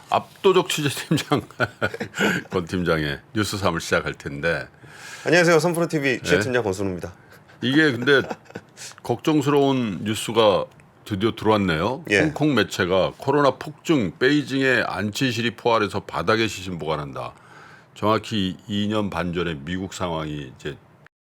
압도적 취재팀장 권 팀장의 뉴스 3을 시작할 텐데 안녕하세요. 선프로TV 취재팀장 권순우입니다. 이게 근데 걱정스러운 뉴스가 드디어 들어왔네요. 예. 홍콩 매체가 코로나 폭증 베이징의 안치실이 포괄해서 바닥의 시신 보관한다. 정확히 2년 반 전에 미국 상황이 이제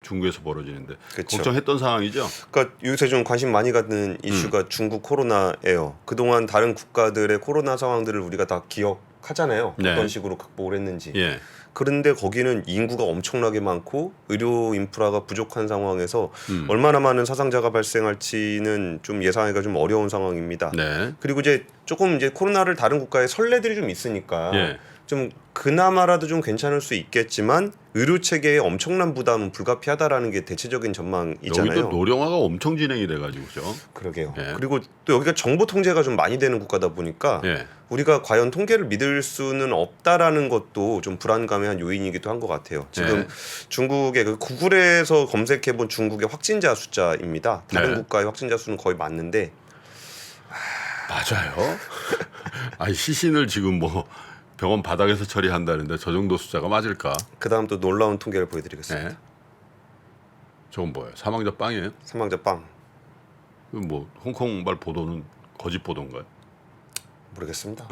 중국에서 벌어지는데 그쵸. 걱정했던 상황이죠. 그러니까 요새 좀 관심 많이 갖는 이슈가 중국 코로나예요. 그동안 다른 국가들의 코로나 상황들을 우리가 다 기억하잖아요. 네. 어떤 식으로 극복을 했는지. 예. 그런데 거기는 인구가 엄청나게 많고 의료 인프라가 부족한 상황에서 얼마나 많은 사상자가 발생할지는 좀 예상하기가 좀 어려운 상황입니다. 네. 그리고 이제 조금 이제 코로나를 다른 국가에 선례들이 좀 있으니까 예. 좀 그나마라도 좀 괜찮을 수 있겠지만 의료 체계의 엄청난 부담은 불가피하다라는 게 대체적인 전망이잖아요. 여기도 노령화가 엄청 진행이 돼가지고죠. 그러게요. 예. 그리고 또 여기가 정보 통제가 좀 많이 되는 국가다 보니까 예. 우리가 과연 통계를 믿을 수는 없다라는 것도 좀 불안감의 한 요인이기도 한 것 같아요. 지금 예. 중국의 그 구글에서 검색해본 중국의 확진자 숫자입니다. 다른 네. 국가의 확진자 수는 거의 맞는데 맞아요. 아니 시신을 지금 뭐 병원 바닥에서 처리한다는데 저 정도 숫자가 맞을까? 그 다음 또 놀라운 통계를 보여드리겠습니다. 네. 저건 뭐예요? 사망자 빵이에요? 사망자 빵 뭐 홍콩발 보도는 거짓 보도인가요? 모르겠습니다.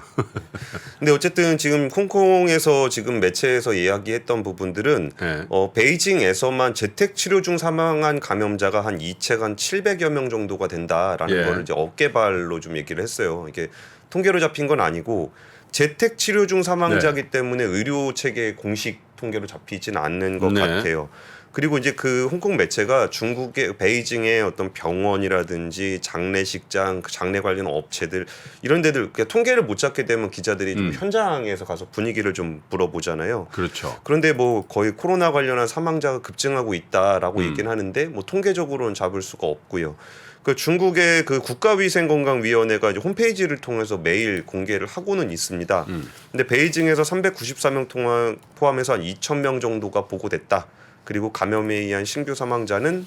근데 어쨌든 지금 홍콩에서 지금 매체에서 이야기했던 부분들은 네. 베이징에서만 재택 치료 중 사망한 감염자가 한 700여 명 정도가 된다라는 예. 거를 이제 어깨발로 좀 얘기를 했어요. 이게 통계로 잡힌 건 아니고 재택 치료 중 사망자이기 때문에 의료 체계 공식 통계로 잡히지는 않는 것 네. 같아요. 그리고 이제 그 홍콩 매체가 중국의 베이징의 어떤 병원이라든지 장례식장, 장례 관련 업체들 이런 데들 그러니까 통계를 못 잡게 되면 기자들이 좀 현장에서 가서 분위기를 좀 물어보잖아요. 그렇죠. 그런데 뭐 거의 코로나 관련한 사망자가 급증하고 있다라고 얘기는 하는데 뭐 통계적으로는 잡을 수가 없고요. 그 중국의 그 국가위생건강위원회가 이제 홈페이지를 통해서 매일 공개를 하고는 있습니다. 근데 베이징에서 394명 포함해서 한 2,000명 정도가 보고됐다. 그리고 감염에 의한 신규 사망자는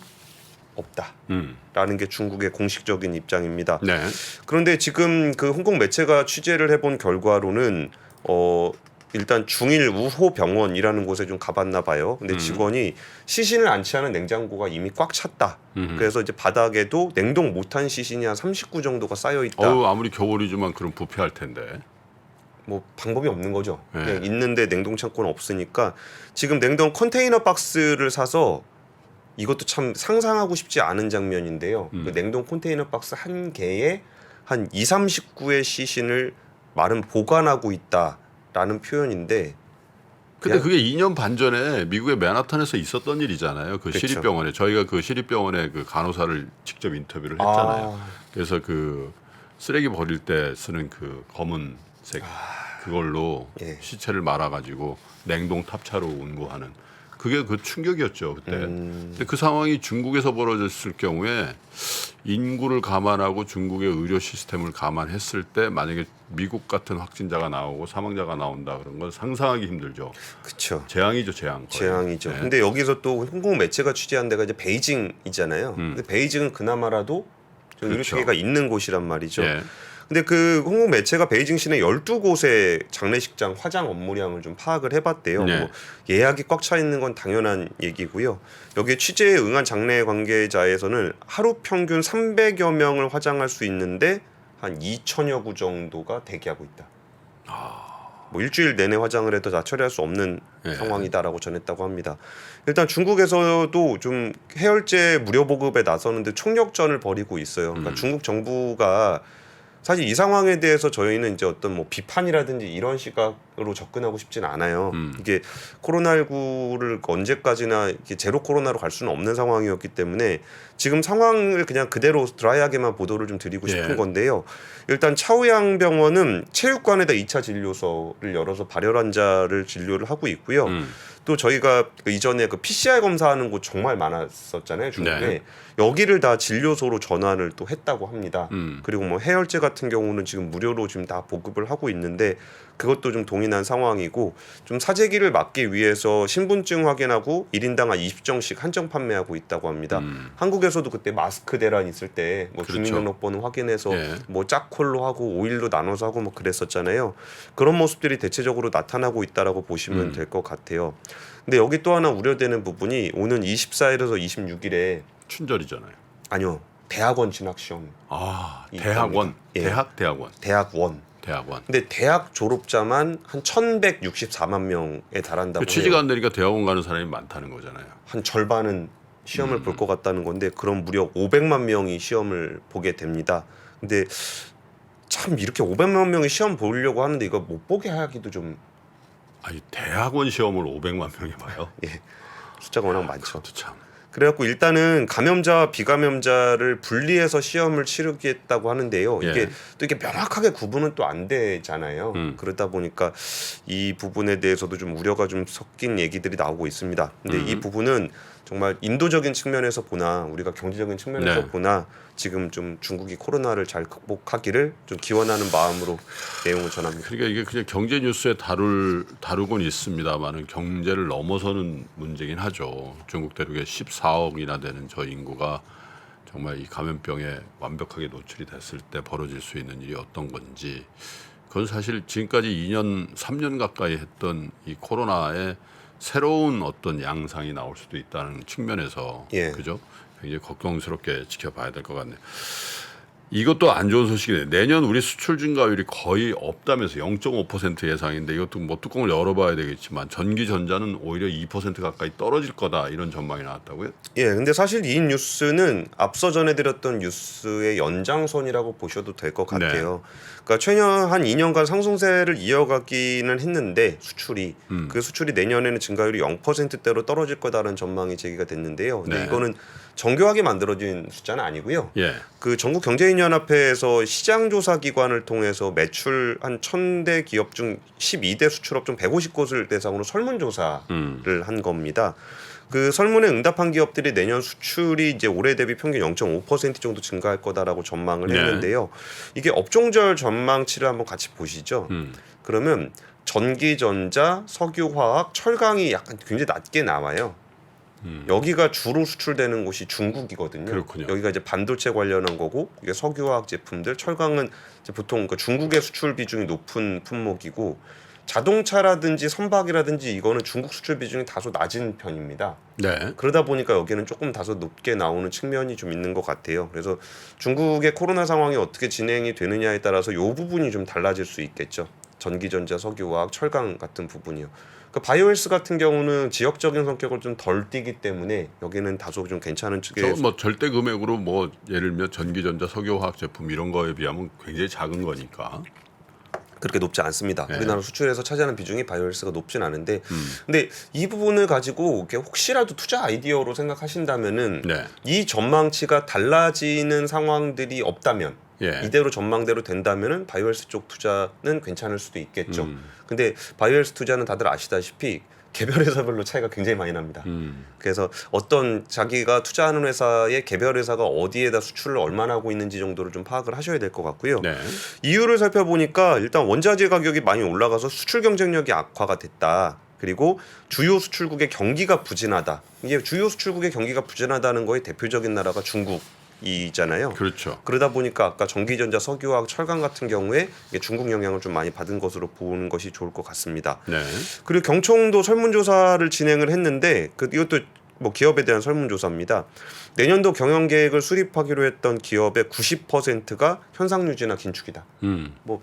없다라는 게 중국의 공식적인 입장입니다. 네. 그런데 지금 그 홍콩 매체가 취재를 해본 결과로는 일단 중일 우호 병원이라는 곳에 좀 가봤나 봐요. 근데 직원이 시신을 안치하는 냉장고가 이미 꽉 찼다. 그래서 이제 바닥에도 냉동 못한 시신이 한 39 정도가 쌓여 있다. 아무리 겨울이지만 그럼 부패할 텐데. 뭐 방법이 없는 거죠. 네. 그냥 있는데 냉동 창고는 없으니까 지금 냉동 컨테이너 박스를 사서 이것도 참 상상하고 싶지 않은 장면인데요. 그 냉동 컨테이너 박스 한 개에 한 2, 39의 시신을 말은 보관하고 있다라는 표현인데 근데 그게 2년 반 전에 미국의 맨하탄에서 있었던 일이잖아요. 그 그쵸. 시립병원에 저희가 그 시립병원의 그 간호사를 직접 인터뷰를 했잖아요. 그래서 그 쓰레기 버릴 때 쓰는 그 검은색 그걸로 예. 시체를 말아가지고 냉동 탑차로 운구하는 그게 그 충격이었죠 그때. 근데 그 상황이 중국에서 벌어졌을 경우에 인구를 감안하고 중국의 의료 시스템을 감안했을 때 만약에 미국 같은 확진자가 나오고 사망자가 나온다 그런 건 상상하기 힘들죠. 그렇죠. 재앙이죠, 재앙. 거의. 재앙이죠. 네. 근데 여기서 또 홍콩 매체가 취재한 데가 이제 베이징이잖아요. 근데 베이징은 그나마라도 좀 의료 그렇죠. 체계가 있는 곳이란 말이죠. 예. 근데 그 홍콩 매체가 베이징 시내 12곳의 장례식장 화장 업무량을 좀 파악을 해봤대요. 네. 뭐 예약이 꽉 차 있는 건 당연한 얘기고요. 여기에 취재에 응한 장례 관계자에서는 하루 평균 300여 명을 화장할 수 있는데 한 2천여 구 정도가 대기하고 있다. 뭐 일주일 내내 화장을 해도 다 처리할 수 없는 네. 상황이다라고 전했다고 합니다. 일단 중국에서도 좀 해열제 무료 보급에 나서는데 총력전을 벌이고 있어요. 그러니까 중국 정부가 사실 이 상황에 대해서 저희는 이제 어떤 뭐 비판이라든지 이런 시각으로 접근하고 싶진 않아요. 이게 코로나19를 언제까지나 이렇게 제로 코로나로 갈 수는 없는 상황이었기 때문에 지금 상황을 그냥 그대로 드라이하게만 보도를 좀 드리고 싶은 예. 건데요. 일단 차오양 병원은 체육관에다 2차 진료소를 열어서 발열 환자를 진료를 하고 있고요. 또 저희가 그 이전에 그 PCR 검사하는 곳 정말 많았었잖아요, 중국에. 네. 여기를 다 진료소로 전환을 또 했다고 합니다. 음. 그리고 뭐 해열제 같은 경우는 지금 무료로 지금 다 보급을 하고 있는데 그것도 좀 동일한 상황이고 좀 사재기를 막기 위해서 신분증 확인하고 1인당 한 20정씩 한정 판매하고 있다고 합니다. 한국에서도 그때 마스크 대란 있을 때 뭐 그렇죠. 주민등록번호 확인해서 예. 뭐 짝콜로 하고 5일로 나눠서 하고 뭐 그랬었잖아요. 그런 모습들이 대체적으로 나타나고 있다라고 보시면 될 것 같아요. 근데 여기 또 하나 우려되는 부분이 오는 24일에서 26일에 춘절이잖아요. 아니요. 대학원 진학 시험. 아, 이 대학원, 예. 대학원. 대학원. 근데 대학 졸업자만 한 1,164만 명에 달한다고 그 취지가 해요. 안 되니까 대학원 가는 사람이 많다는 거잖아요. 한 절반은 시험을 볼 것 같다는 건데 그럼 무려 500만 명이 시험을 보게 됩니다. 근데 참 이렇게 500만 명이 시험 보려고 하는데 이거 못 보게 하기도 좀 아니 대학원 시험을 500만 명이 봐요. 숫자가 워낙 많죠. 그것도 참. 그래갖고 일단은 감염자와 비감염자를 분리해서 시험을 치르겠다고 하는데요. 예. 이게 또 이게 명확하게 구분은 또 안 되잖아요. 그러다 보니까 이 부분에 대해서도 좀 우려가 좀 섞인 얘기들이 나오고 있습니다. 근데 이 부분은 정말 인도적인 측면에서 보나 우리가 경제적인 측면에서 네. 보나 지금 좀 중국이 코로나를 잘 극복하기를 좀 기원하는 마음으로 내용을 전합니다. 그러니까 이게 그냥 경제 뉴스에 다루곤 있습니다만은 경제를 넘어서는 문제긴 하죠. 중국 대륙에 14억이나 되는 저 인구가 정말 이 감염병에 완벽하게 노출이 됐을 때 벌어질 수 있는 일이 어떤 건지 그건 사실 지금까지 2년, 3년 가까이 했던 이 코로나의 새로운 어떤 양상이 나올 수도 있다는 측면에서 예. 그죠? 굉장히 걱정스럽게 지켜봐야 될 것 같네요. 이것도 안 좋은 소식이네요. 내년 우리 수출 증가율이 거의 없다면서 0.5% 예상인데 이것도 뭐 뚜껑을 열어봐야 되겠지만 전기 전자는 오히려 2% 가까이 떨어질 거다 이런 전망이 나왔다고요? 예, 근데 사실 이 뉴스는 앞서 전해드렸던 뉴스의 연장선이라고 보셔도 될 것 같아요. 그러니까 최근 한 2년간 상승세를 이어가기는 했는데 수출이 그 수출이 내년에는 증가율이 0%대로 떨어질 거다라는 전망이 제기가 됐는데요. 근데 네. 이거는 정교하게 만들어진 숫자는 아니고요. 예. 그 전국경제인연합회에서 시장조사기관을 통해서 매출 한 1,000대 기업 중 12대 수출업종 150곳을 대상으로 설문조사를 한 겁니다. 그 설문에 응답한 기업들이 내년 수출이 이제 올해 대비 평균 0.5% 정도 증가할 거다라고 전망을 네. 했는데요. 이게 업종별 전망치를 한번 같이 보시죠. 그러면 전기전자, 석유화학, 철강이 약간 굉장히 낮게 나와요. 여기가 주로 수출되는 곳이 중국이거든요. 그렇군요. 여기가 이제 반도체 관련한 거고 이게 석유화학 제품들, 철강은 이제 보통 그 중국의 수출 비중이 높은 품목이고 자동차라든지 선박이라든지 이거는 중국 수출 비중이 다소 낮은 편입니다. 네. 그러다 보니까 여기는 조금 다소 높게 나오는 측면이 좀 있는 것 같아요. 그래서 중국의 코로나 상황이 어떻게 진행이 되느냐에 따라서 이 부분이 좀 달라질 수 있겠죠. 전기전자, 석유화학, 철강 같은 부분이요. 그 바이오헬스 같은 경우는 지역적인 성격을 좀 덜 띠기 때문에 여기는 다소 좀 괜찮은 측에 뭐 절대 금액으로 뭐 예를 들면 전기전자, 석유화학 제품 이런 거에 비하면 굉장히 작은 거니까. 그렇게 높지 않습니다. 네. 우리나라 수출에서 차지하는 비중이 바이오헬스가 높진 않은데, 근데 이 부분을 가지고 이렇게 혹시라도 투자 아이디어로 생각하신다면은 네. 이 전망치가 달라지는 상황들이 없다면 예. 이대로 전망대로 된다면은 바이오헬스 쪽 투자는 괜찮을 수도 있겠죠. 근데 바이오헬스 투자는 다들 아시다시피 개별 회사별로 차이가 굉장히 많이 납니다. 그래서 어떤 자기가 투자하는 회사의 개별 회사가 어디에다 수출을 얼마나 하고 있는지 정도를 좀 파악을 하셔야 될 것 같고요. 네. 이유를 살펴보니까 일단 원자재 가격이 많이 올라가서 수출 경쟁력이 악화가 됐다. 그리고 주요 수출국의 경기가 부진하다. 이게 주요 수출국의 경기가 부진하다는 거의 대표적인 나라가 중국이잖아요. 그렇죠. 그러다 보니까 아까 전기전자, 석유화학, 철강 같은 경우에 이게 중국 영향을 좀 많이 받은 것으로 보는 것이 좋을 것 같습니다. 네. 그리고 경총도 설문조사를 진행을 했는데 이것도 뭐 기업에 대한 설문조사입니다. 내년도 경영 계획을 수립하기로 했던 기업의 90%가 현상 유지나 긴축이다. 뭐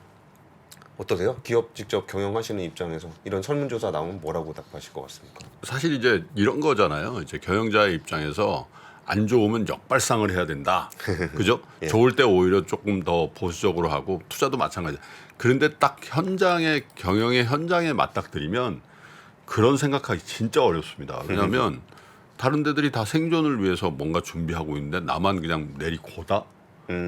어떠세요? 기업 직접 경영하시는 입장에서 이런 설문조사 나오면 뭐라고 답하실 것 같습니까? 사실 이제 이런 거잖아요. 이제 경영자의 입장에서 안 좋으면 역발상을 해야 된다. 그죠? 예. 좋을 때 오히려 조금 더 보수적으로 하고 투자도 마찬가지야. 그런데 딱 경영의 현장에 맞닥뜨리면 그런 생각하기 진짜 어렵습니다. 왜냐하면 다른 데들이 다 생존을 위해서 뭔가 준비하고 있는데 나만 그냥 내리고다.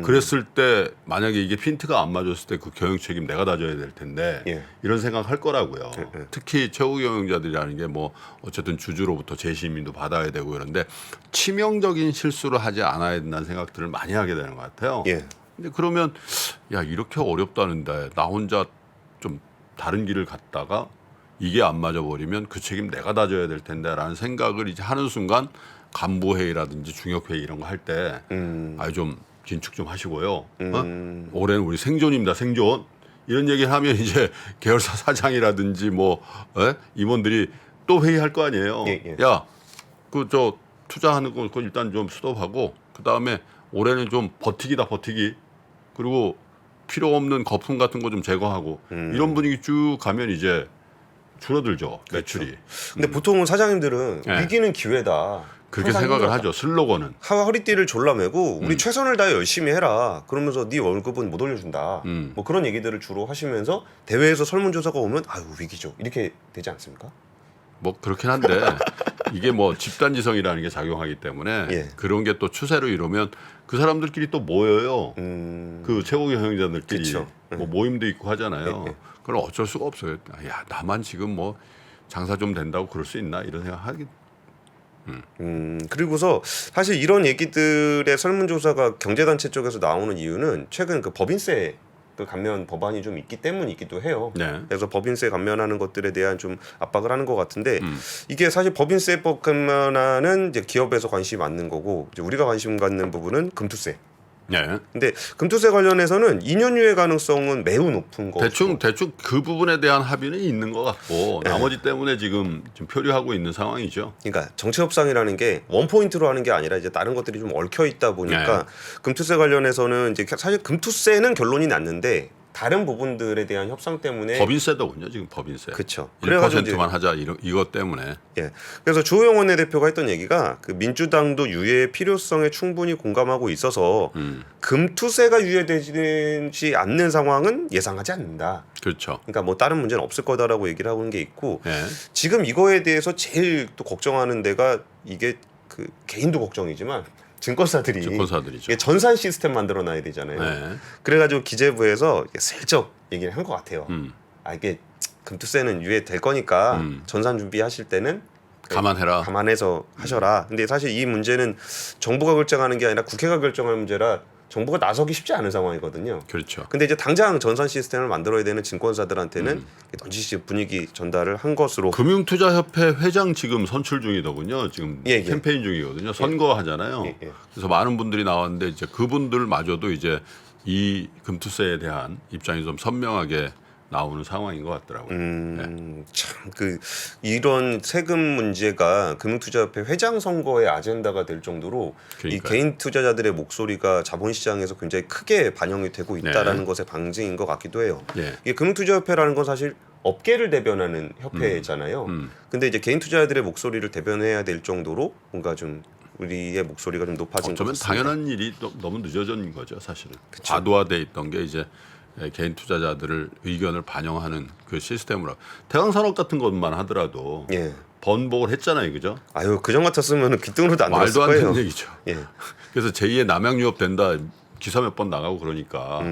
그랬을 때 만약에 이게 핀트가 안 맞았을 때 그 경영 책임 내가 다 져야 될 텐데 예. 이런 생각할 거라고요. 예. 특히 최고 경영자들이라는 게 뭐 어쨌든 주주로부터 재심인도 받아야 되고 그런데 치명적인 실수를 하지 않아야 된다는 생각들을 많이 하게 되는 것 같아요. 예. 근데 그러면 야 이렇게 어렵다는데 나 혼자 좀 다른 길을 갔다가 이게 안 맞아버리면 그 책임 내가 다 져야 될 텐데라는 생각을 이제 하는 순간 간부회의라든지 중역회의 이런 거 할 때 아유 좀 긴축 좀 하시고요. 올해는 우리 생존입니다. 생존. 이런 얘기 하면 이제 계열사 사장이라든지 뭐 임원들이 또 회의할 거 아니에요. 예, 예. 야, 그 저 투자하는 거 그거 일단 좀 스톱하고 그 다음에 올해는 좀 버티기다 버티기. 그리고 필요 없는 거품 같은 거 좀 제거하고 이런 분위기 쭉 가면 이제 줄어들죠 매출이. 근데 보통은 사장님들은 예. 위기는 기회다. 그렇게 항상 생각을 힘들다. 하죠. 슬로건은. 허리띠를 졸라매고 우리 최선을 다해 열심히 해라. 그러면서 네 월급은 못 올려준다. 뭐 그런 얘기들을 주로 하시면서 대회에서 설문조사가 오면 아유 위기죠. 이렇게 되지 않습니까? 뭐 그렇긴 한데 이게 뭐 집단지성이라는 게 작용하기 때문에 예. 그런 게 또 추세로 이루면 그 사람들끼리 또 모여요. 그 최고 경영자들끼리 그쵸. 뭐 모임도 있고 하잖아요. 예, 예. 그럼 어쩔 수가 없어요. 야 나만 지금 뭐 장사 좀 된다고 그럴 수 있나 이런 생각 하기. 그리고서 사실 이런 얘기들의 설문조사가 경제단체 쪽에서 나오는 이유는 최근 그 법인세 그 감면 법안이 좀 있기 때문이기도 해요. 네. 그래서 법인세 감면하는 것들에 대한 좀 압박을 하는 것 같은데 이게 사실 법인세법 감면하는 이제 기업에서 관심이 많는 거고 이제 우리가 관심 갖는 부분은 금투세. 네. 근데 금투세 관련해서는 2년 유예 가능성은 매우 높은 거. 대충 그 부분에 대한 합의는 있는 것 같고 나머지 때문에 지금 좀 표류하고 있는 상황이죠. 그러니까 정치 협상이라는 게 원 포인트로 하는 게 아니라 이제 다른 것들이 좀 얽혀 있다 보니까 금투세 관련해서는 이제 사실 금투세는 결론이 났는데 다른 부분들에 대한 협상 때문에 법인세더군요. 지금 법인세. 그렇죠. 1%만 하자 이것 때문에. 예. 그래서 주호영 원내대표가 했던 얘기가 그 민주당도 유예의 필요성에 충분히 공감하고 있어서 금투세가 유예되지 않는 상황은 예상하지 않는다. 그렇죠. 그러니까 뭐 다른 문제는 없을 거다라고 얘기를 하고 있는 게 있고 예. 지금 이거에 대해서 제일 또 걱정하는 데가 이게 그 개인도 걱정이지만 증권사들이 증권사들이죠. 이게 전산 시스템 만들어 놔야 되잖아요. 네. 그래가지고 기재부에서 이게 슬쩍 얘기를 한 것 같아요. 음. 아 이게 금투세는 유예될 거니까 전산 준비하실 때는 감안해라. 감안해서 하셔라. 근데 사실 이 문제는 정부가 결정하는 게 아니라 국회가 결정할 문제라 정부가 나서기 쉽지 않은 상황이거든요. 그렇죠. 근데 이제 당장 전산 시스템을 만들어야 되는 증권사들한테는 던지시 분위기 전달을 한 것으로. 금융투자협회 회장 지금 선출 중이더군요. 지금 예. 캠페인 중이거든요. 선거하잖아요. 예. 그래서 많은 분들이 나왔는데 이제 그분들마저도 이제 이 금투세에 대한 입장이 좀 선명하게 나오는 상황인 것 같더라고요. 참 그 이런 세금 문제가 금융투자협회 회장 선거의 아젠다가 될 정도로 이 그러니까요. 개인 투자자들의 목소리가 자본시장에서 굉장히 크게 반영이 되고 있다라는 네. 것의 방증인 것 같기도 해요. 예. 이게 금융투자협회라는 건 사실 업계를 대변하는 협회잖아요. 근데 이제 개인 투자자들의 목소리를 대변해야 될 정도로 뭔가 좀 우리의 목소리가 좀 높아진 것 어쩌면 같습니다. 당연한 일이 너무 늦어진 거죠, 사실은. 과도화돼 있던 게 이제 개인 투자자들을 의견을 반영하는 그 시스템으로 대강산업 같은 것만 하더라도 예. 번복을 했잖아요, 그죠? 아유 그전 같았으면 귀등으로도 안 말도 들었을 안 거예요. 되는 얘기죠. 예. 그래서 제2의 남양유업 된다 기사 몇 번 나가고 그러니까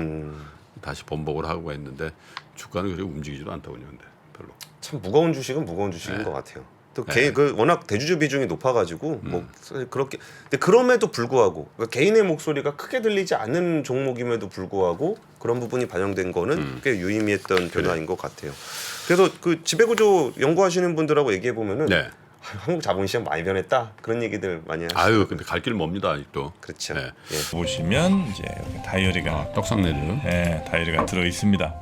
다시 번복을 하고 했는데 주가는 그렇게 움직이지도 않더군요, 근데 별로. 참 무거운 주식은 무거운 주식인 네. 것 같아요. 또 개인 그 워낙 대주주 비중이 높아가지고 뭐 사실 그렇게 근데 그럼에도 불구하고 그러니까 개인의 목소리가 크게 들리지 않는 종목임에도 불구하고 그런 부분이 반영된 거는 꽤 유의미했던 변화인 것 같아요. 그래서 그 지배구조 연구하시는 분들하고 얘기해 보면은 네. 한국 자본시장 많이 변했다 그런 얘기들 많이 하시죠. 아유, 근데 갈 길 멉니다 아직도. 그렇죠. 네. 예. 보시면 이제 여기 다이어리가 떡상내려. 다이어리가 들어 있습니다.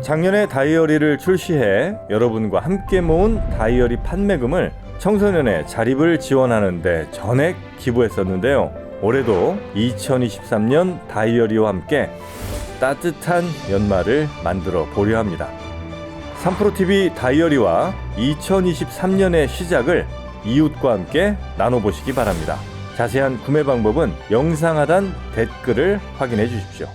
작년에 다이어리를 출시해 여러분과 함께 모은 다이어리 판매금을 청소년의 자립을 지원하는 데 전액 기부했었는데요. 올해도 2023년 다이어리와 함께 따뜻한 연말을 만들어 보려 합니다. 3프로TV 다이어리와 2023년의 시작을 이웃과 함께 나눠보시기 바랍니다. 자세한 구매 방법은 영상 하단 댓글을 확인해 주십시오.